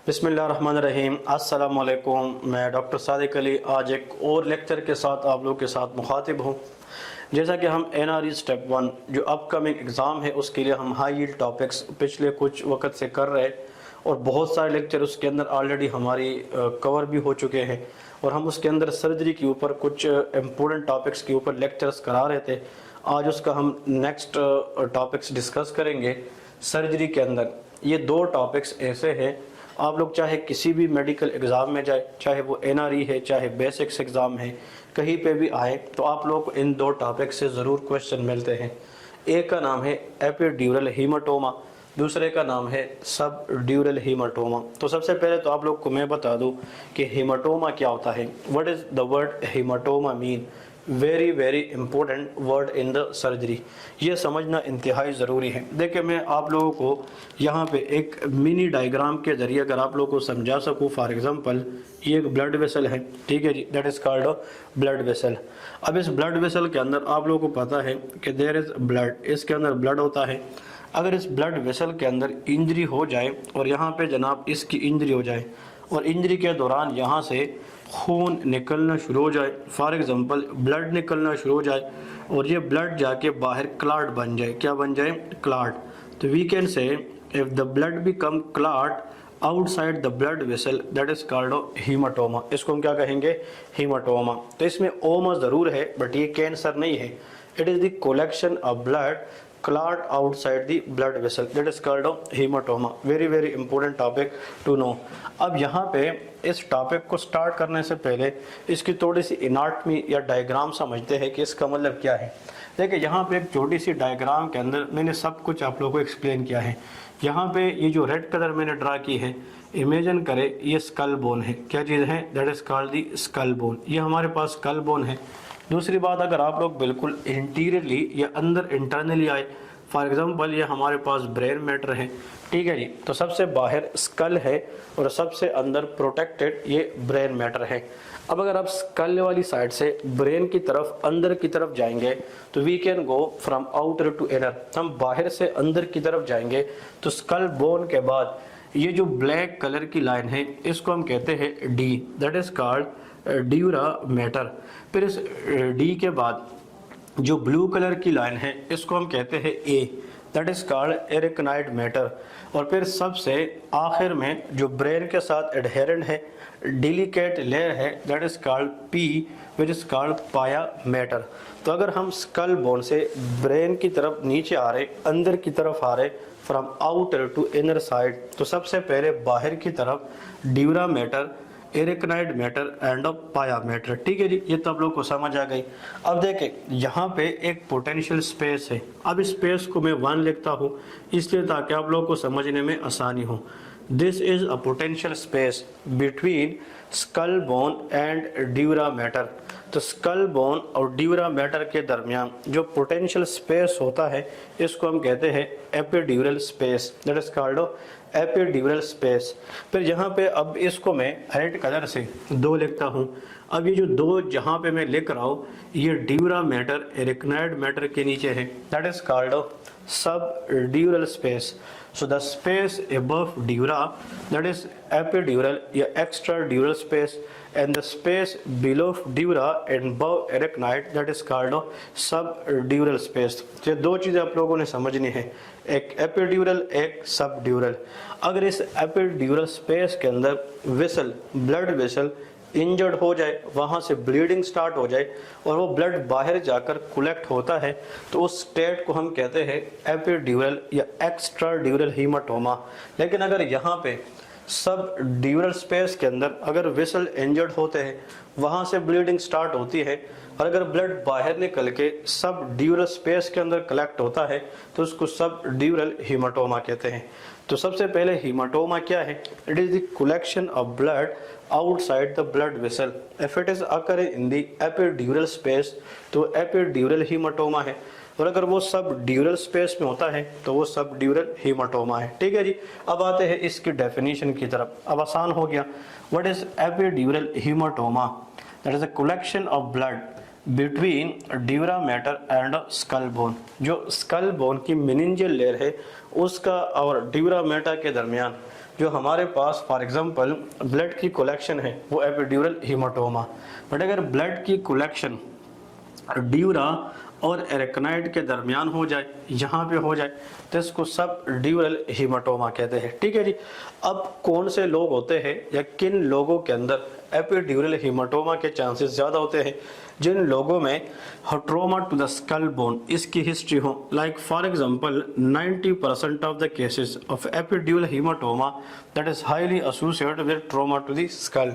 बिस्मिल्लाहिर्रहमानिर्रहीम। अस्सलाम वालेकुम। मैं डॉक्टर सादिक अली आज एक और लेक्चर के साथ आप लोगों के साथ मुखातिब हूँ। जैसा कि हम NRE स्टेप 1 जो अपकमिंग एग्ज़ाम है उसके लिए हम हाई यील्ड टॉपिक्स पिछले कुछ वक्त से कर रहे हैं और बहुत सारे लेक्चर उसके अंदर ऑलरेडी हमारी कवर भी हो चुके हैं और हम उसके अंदर सर्जरी के ऊपर कुछ इम्पोर्टेंट टॉपिक्स के ऊपर लेक्चर्स करा रहे थे। आज उसका हम नेक्स्ट टॉपिक्स डिस्कस करेंगे। सर्जरी के अंदर ये दो टॉपिक्स ऐसे हैं, आप लोग चाहे किसी भी मेडिकल एग्ज़ाम में जाए, चाहे वो NRE है चाहे बेसिक्स एग्ज़ाम है, कहीं पे भी आए तो आप लोग को इन दो टॉपिक से ज़रूर क्वेश्चन मिलते हैं। एक का नाम है एपिड्यूरल हीमाटोमा, दूसरे का नाम है सब ड्यूरल हीमाटोमा। तो सबसे पहले तो आप लोग को मैं बता दूं कि हीमाटोमा क्या होता है। What is the word haematoma mean? Very very important word in the surgery. ये समझना इंतहाई ज़रूरी है। देखिए मैं आप लोगों को यहाँ पे एक मिनी डायग्राम के ज़रिए अगर आप लोगों को समझा सकूँ। फॉर एग्जांपल ये एक ब्लड वेसल है, ठीक है जी, that is called blood vessel. अब इस ब्लड वेसल के अंदर आप लोगों को पता है कि देयर इज़ ब्लड, इसके अंदर ब्लड होता है। अगर इस ब्लड वेसल के अंदर इंजरी हो जाए और यहाँ पे जनाब इसकी इंजरी हो जाए और इंजरी के दौरान यहाँ से खून निकलना शुरू हो जाए, फॉर एग्जांपल ब्लड निकलना शुरू हो जाए और ये ब्लड जाके बाहर क्लॉट बन जाए। क्या बन जाए? क्लॉट। तो we can say if the blood become clot outside the blood vessel that is called haematoma. इसको हम क्या कहेंगे? हीमाटोमा। तो इसमें ओमा ज़रूर है बट ये कैंसर नहीं है। It is the collection of blood clot outside the blood vessel that is called hematoma. very very important topic to know. अब यहाँ पे इस टॉपिक को स्टार्ट करने से पहले इसकी थोड़ी सी एनाटमी या डायग्राम समझते हैं कि इसका मतलब क्या है। देखिए यहाँ पे एक छोटी सी डायग्राम के अंदर मैंने सब कुछ आप लोगों को एक्सप्लेन किया है। यहाँ पे ये जो रेड कलर मैंने ड्रा की है, इमेजिन करें ये स्कल बोन है। क्या चीज़ है? That is called the skull bone. ये हमारे पास स्कल बोन है। दूसरी बात, अगर आप लोग बिल्कुल इंटीरियरली या अंदर इंटरनली आए, फॉर एग्जांपल ये हमारे पास ब्रेन मैटर है, ठीक है जी, तो सबसे बाहर स्कल है और सबसे अंदर प्रोटेक्टेड ये ब्रेन मैटर है। अब अगर आप स्कल वाली साइड से ब्रेन की तरफ अंदर की तरफ जाएंगे तो we can go from outer to inner. हम बाहर से अंदर की तरफ जाएंगे तो स्कल बोन के बाद ये जो ब्लैक कलर की लाइन है इसको हम कहते हैं D, that is called dura mater. फिर इस डी के बाद जो ब्लू कलर की लाइन है इसको हम कहते हैं ए, दैट इज कॉल्ड एरिकनाइड मैटर। और फिर सबसे आखिर में जो ब्रेन के साथ एडहेरेंट है, डिलिकेट लेयर है, that is called P, which is called पाया मैटर। तो अगर हम स्कल बोन से ब्रेन की तरफ नीचे आ रहे, अंदर की तरफ आ रहे, from outer to inner side, तो सबसे पहले बाहर की तरफ dura mater, arachnoid mater and pia mater. ठीक है जी, ये तो आप लोग को समझ आ गई। अब देखें यहाँ पे एक पोटेंशियल स्पेस है। अब इस स्पेस को मैं 1 लिखता हूँ इसलिए ताकि आप लोगों को समझने में आसानी हो। This is a potential space between skull bone and dura mater. तो स्कल बोन और ड्यूरा मैटर के दरमियान जो पोटेंशियल स्पेस होता है इसको हम कहते हैं epidural space, that is called epidural space. फिर यहाँ पे अब इसको मैं रेड कलर से 2 लिखता हूँ। अब ये जो 2 जहाँ पे मैं लिख रहा हूँ ये ड्यूरा मैटर एरिकनाइड मैटर के नीचे है, दैट इज कॉल्ड सब ड्यूरल space. So the space above dura, that is epidural या extradural space, and the space below dura and above arachnoid, that is called subdural space. ये 2 चीज़ें आप लोगों ने समझनी है, एक एपिड्यूरल एक सबड्यूरल। अगर इस एपिड्यूरल स्पेस के अंदर वेसल, ब्लड वेसल इंजर्ड हो जाए, वहाँ से ब्लीडिंग स्टार्ट हो जाए और वो ब्लड बाहर जाकर कलेक्ट होता है तो उस स्टेट को हम कहते हैं एपिड्यूरल या एक्स्ट्रा ड्यूरल हीमाटोमा। लेकिन अगर यहाँ पे सब ड्यूरल स्पेस के अंदर अगर वेसल इंजर्ड होते हैं, वहाँ से ब्लीडिंग स्टार्ट होती है और अगर ब्लड बाहर निकल के सब ड्यूरल स्पेस के अंदर कलेक्ट होता है तो उसको सब ड्यूरल हीमाटोमा कहते हैं। तो सबसे पहले हीमाटोमा क्या है? It is the collection of blood outside the blood vessel. If it is occurring in the epidural space तो epidural hematoma है, और अगर वो सब ड्यूरल स्पेस में होता है तो वो सब ड्यूरल हीमाटोमा है। ठीक है जी, अब आते हैं इसकी डेफिनेशन की तरफ। अब आसान हो गया। What is epidural haematoma? That is a collection of blood between dura mater and skull bone. जो स्कल बोन की मेनिंजियल लेयर है उसका और ड्यूरा मैटर के दरमियान जो हमारे पास फॉर एग्जांपल ब्लड की कलेक्शन है वो एपिड्यूरल हीमाटोमा, बट अगर ब्लड की कलेक्शन ड्यूरा और एरेक्नाइड के दरमियान हो जाए, यहाँ पे हो जाए, तो इसको सब ड्यूरल हीमाटोमा कहते हैं। ठीक है जी। अब कौन से लोग होते हैं या किन लोगों के अंदर एपिड्यूरल हीमाटोमा के चांसेस ज़्यादा होते हैं? जिन लोगों में trauma to the skull bone इसकी हिस्ट्री हो, like for example 90% of the cases of epidural haematoma that is highly associated with trauma to the skull,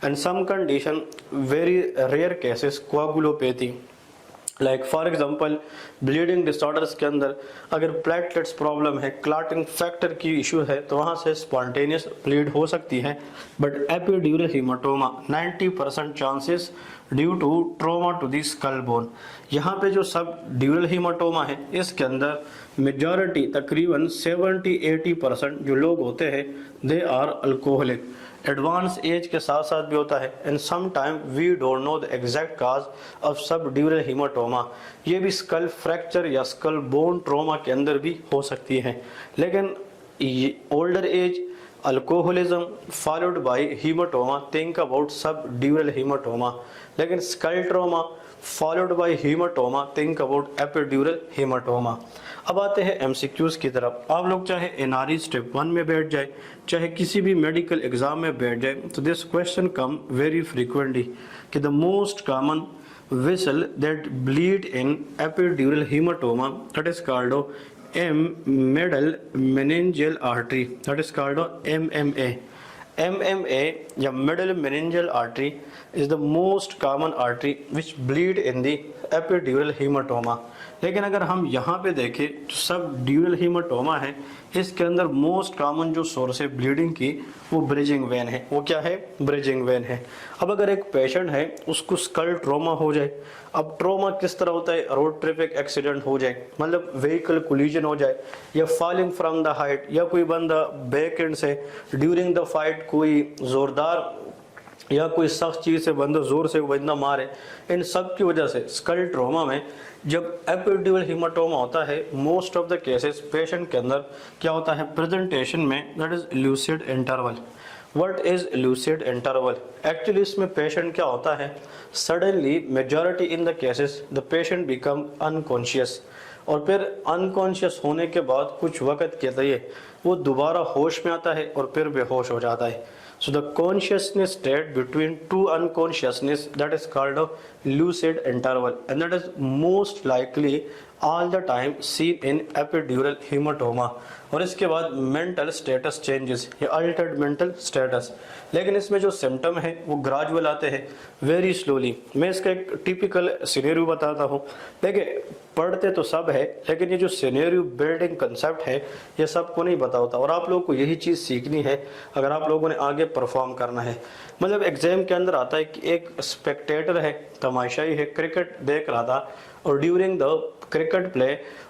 and some condition very rare cases coagulopathy, like for example bleeding disorders के अंदर अगर platelets problem है, clotting factor की issue है, तो वहाँ से spontaneous bleed हो सकती है। But epidural haematoma 90% chances due to trauma to the skull bone. यहाँ पे जो सब ड्यूरल हीमाटोमा है इसके अंदर मेजॉरिटी तकरीबन 70-80% जो लोग होते हैं they are alcoholic. Advance age के साथ साथ भी होता है, and some time we don't know the exact cause of subdural haematoma. ये भी स्कल फ्रैक्चर या स्कल बोन ट्रॉमा के अंदर भी हो सकती है। लेकिन older age, alcoholism followed by haematoma, think about subdural haematoma. लेकिन skull trauma followed by haematoma, think about epidural haematoma. अब आते हैं एमसीक्यूज की तरफ। आप लोग चाहे एनआरई स्टेप 1 में बैठ जाए, चाहे किसी भी मेडिकल एग्जाम में बैठ जाए, तो this question come very frequently कि the most common vessel that bleed in epidural haematoma that is called middle meningeal artery, that is called MMA. MMA या middle meningeal artery is the most common artery which bleed in the epidural hematoma. लेकिन अगर हम यहाँ पे देखें तो सब ड्यूरल haematoma है, इसके अंदर मोस्ट कॉमन जो सोर्स है ब्लीडिंग की वो ब्रिजिंग वेन है। वो क्या है? ब्रिजिंग वेन है। अब अगर एक पेशेंट है उसको स्कल ट्रॉमा हो जाए, अब ट्रॉमा किस तरह होता है? रोड ट्रैफिक एक्सीडेंट हो जाए, मतलब व्हीकल कोलिजन हो जाए, या फॉलिंग फ्रॉम द हाइट, या कोई बंदा बैक एंड से ड्यूरिंग द फाइट कोई जोरदार या कोई सख्त चीज़ से बंदा जोर से बंदा मारे, इन सब की वजह से स्कल ट्रॉमा में जब एपिड्यूरल हीमाटोमा होता है, most of the cases patient के अंदर क्या होता है प्रेजेंटेशन में? That is lucid interval. What is lucid interval? Actually इसमें पेशेंट क्या होता है, suddenly majority in the cases the patient become unconscious, और फिर अनकॉन्शियस होने के बाद कुछ वक्त के लिए वो दोबारा होश में आता है और फिर बेहोश हो जाता है। So the consciousness state between two unconsciousness, that is called a lucid interval, and that is most likely all the time seen in epidural hematoma. और इसके बाद मेंटल स्टेटस चेंजेस या अल्टर्ड मेंटल स्टेटस, लेकिन इसमें जो symptom है वो gradual आते हैं, वेरी स्लोली। मैं इसका एक टिपिकल सिनेरियो बताता हूँ। देखिए पढ़ते तो सब है, लेकिन ये जो सिनेरियो बिल्डिंग कंसेप्ट है ये सबको नहीं पता होता, और आप लोगों को यही चीज़ सीखनी है अगर आप लोगों ने आगे परफॉर्म करना है। मतलब एग्जाम के अंदर आता है कि एक स्पेक्टेटर है, तमाशाई है, क्रिकेट देख रहा था, और ड्यूरिंग द क्रिकेट प्ले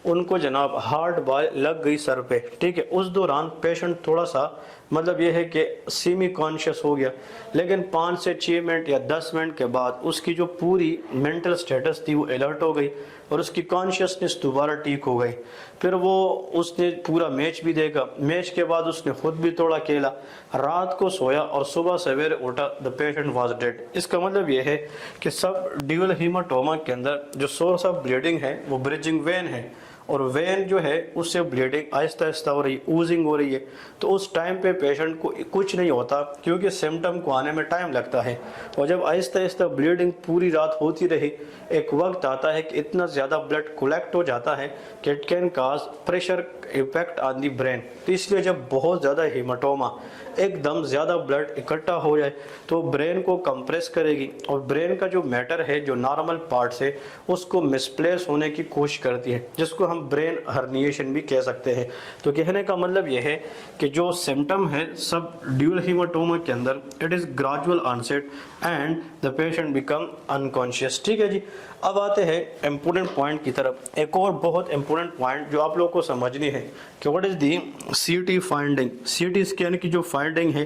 उनको जनाब हार्ड बॉल लग गई सर पे। ठीक है, उस दौरान पेशेंट थोड़ा सा मतलब ये है कि सेमी कॉन्शियस हो गया, लेकिन 5 से 6 मिनट या 10 मिनट के बाद उसकी जो पूरी मेंटल स्टेटस थी वो अलर्ट हो गई और उसकी कॉन्शियसनेस दोबारा ठीक हो गई। फिर वो उसने पूरा मैच भी देखा, मैच के बाद उसने खुद भी थोड़ा खेला, रात को सोया और सुबह सवेरे उठा, द पेशेंट वाज डेड। इसका मतलब ये है कि सब ड्यूरल हीमाटोमा के अंदर जो सोर्स ऑफ ब्लीडिंग है वो ब्रिजिंग वेन है, और वेन जो है उससे ब्लीडिंग आहिस्ता आहिस्ता हो रही है, ऊजिंग हो रही है। तो उस टाइम पे पेशेंट को कुछ नहीं होता क्योंकि सिम्टम को आने में टाइम लगता है, और जब आहिस्ता आहिस्ता ब्लीडिंग पूरी रात होती रही, एक वक्त आता है कि इतना ज़्यादा ब्लड कलेक्ट हो जाता है कि it can cause pressure effect on the brain. तो इसलिए जब बहुत ज़्यादा हीमाटोमा एकदम ज़्यादा ब्लड इकट्ठा हो जाए तो ब्रेन को कंप्रेस करेगी, और ब्रेन का जो मैटर है जो नॉर्मल पार्ट से उसको मिसप्लेस होने की कोशिश करती है, जिसको हम ब्रेन हर्निएशन भी कह सकते हैं। तो कहने का मतलब यह है कि जो सिम्टम है सब ड्यूरल हीमाटोमा के अंदर it is gradual onset and the patient become unconscious. ठीक है जी। अब आते हैं इम्पोर्टेंट पॉइंट की तरफ। एक और बहुत इम्पोर्टेंट पॉइंट जो आप लोगों को समझनी है कि what is the CT finding. CT scan की जो फाइंडिंग है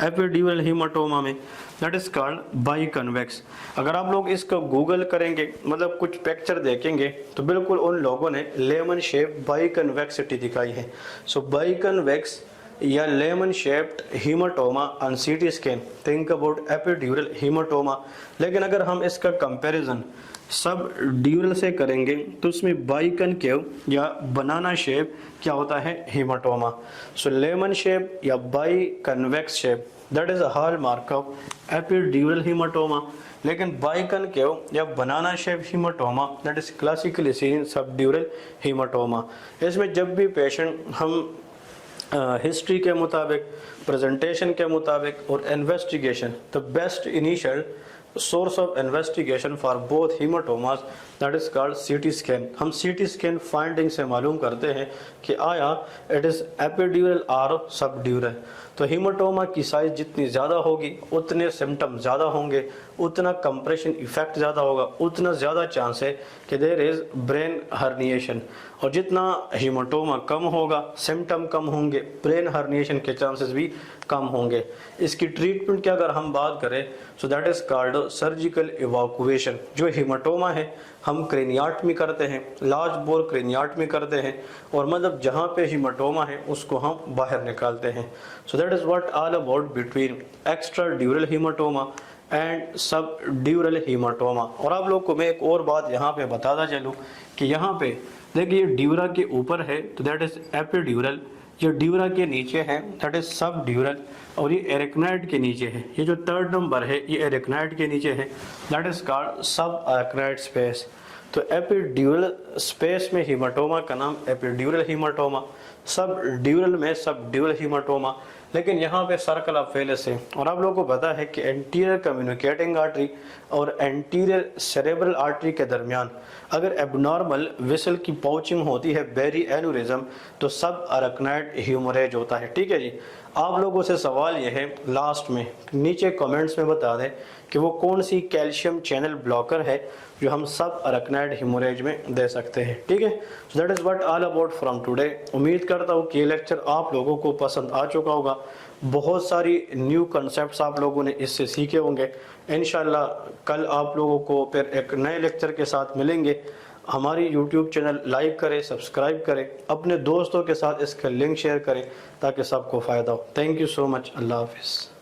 एपिड्यूरल हीमाटोमा में दैट इज कॉल्ड बाइकन्वेक्स। अगर आप लोग इसका गूगल करेंगे, मतलब कुछ पिक्चर देखेंगे, तो बिल्कुल उन लोगों ने लेमन शेप बाइकन्वेक्सिटी दिखाई है। सो बाइकन्वेक्स या lemon shaped haematoma on CT scan, think about epidural haematoma. लेकिन अगर हम इसका कंपैरिजन सब ड्यूरल से करेंगे तो उसमें बाइकनकेव या बनाना शेप क्या होता है, हीमाटोमा। सो लेमन शेप या biconvex shape that is a hallmark of epidural haematoma. लेकिन बाइकनकेव या banana shape haematoma that is classically seen subdural haematoma. इसमें जब भी पेशेंट हम हिस्ट्री के मुताबिक, प्रेजेंटेशन के मुताबिक और investigation, the best initial source of investigation for both haematomas that is called CT scan. हम सीटी स्कैन फाइंडिंग से मालूम करते हैं कि आया इट इज एपिड्यूरल और सबड्यूरल। तो हीमाटोमा की साइज जितनी ज़्यादा होगी उतने सिम्टम ज़्यादा होंगे, उतना कंप्रेशन इफेक्ट ज़्यादा होगा, उतना ज़्यादा चांस है कि देयर इज ब्रेन हर्निएशन। और जितना हीमाटोमा कम होगा, सिम्टम कम होंगे, ब्रेन हर्निएशन के चांसेस भी कम होंगे। इसकी ट्रीटमेंट की अगर हम बात करें so that is called surgical evacuation. जो हीमाटोमा है हम क्रेनियाटमी करते हैं, लार्ज बोर क्रेनियाटमी करते हैं, और मतलब जहाँ पे हीमाटोमा है उसको हम बाहर निकालते हैं। So that is what all about between extra ड्यूरल haematoma and सब ड्यूरल हीमाटोमा। और आप लोग को मैं एक और बात यहाँ पे बताता चलूँ कि यहाँ पे देखिए ये ड्यूरा के ऊपर है तो दैट इज एपिड्यूरल, जो ड्यूरा के नीचे है दैट इज सब ड्यूरल, और ये एरेक्नाइड के नीचे है। ये जो थर्ड नंबर है ये एरेक्नाइड के नीचे है दैट इज कॉल्ड सब एरेक्नाइड स्पेस। तो एपिड्यूरल स्पेस में हीमाटोमा का नाम एपिड्यूरल हीमाटोमा, सब ड्यूरल में सब ड्यूरल हीमाटोमा। लेकिन यहाँ पे सर्कल ऑफ वेलस है, और आप लोगों को पता है कि एंटीरियर कम्युनिकेटिंग आर्टरी और एंटीरियर सेरेब्रल आर्टरी के दरमियान अगर एबनॉर्मल विसल की पाउचिंग होती है, बेरी एनुरिज्म, तो सब अरेक्नाइड ह्यूमरेज होता है। ठीक है जी। आप लोगों से सवाल यह है लास्ट में नीचे कमेंट्स में बता दें कि वो कौन सी कैल्शियम चैनल ब्लॉकर है जो हम सब अरेक्नाइड हेमोरेज में दे सकते हैं। ठीक है। So that is what all about from today. उम्मीद करता हूँ कि ये लेक्चर आप लोगों को पसंद आ चुका होगा। बहुत सारी न्यू कॉन्सेप्ट्स आप लोगों ने इससे सीखे होंगे। इंशाल्लाह कल आप लोगों को फिर एक नए लेक्चर के साथ मिलेंगे। हमारी YouTube चैनल लाइक करें, सब्सक्राइब करें, अपने दोस्तों के साथ इसका लिंक शेयर करें ताकि सबको फ़ायदा हो। Thank you so much. अल्लाह हाफिज़।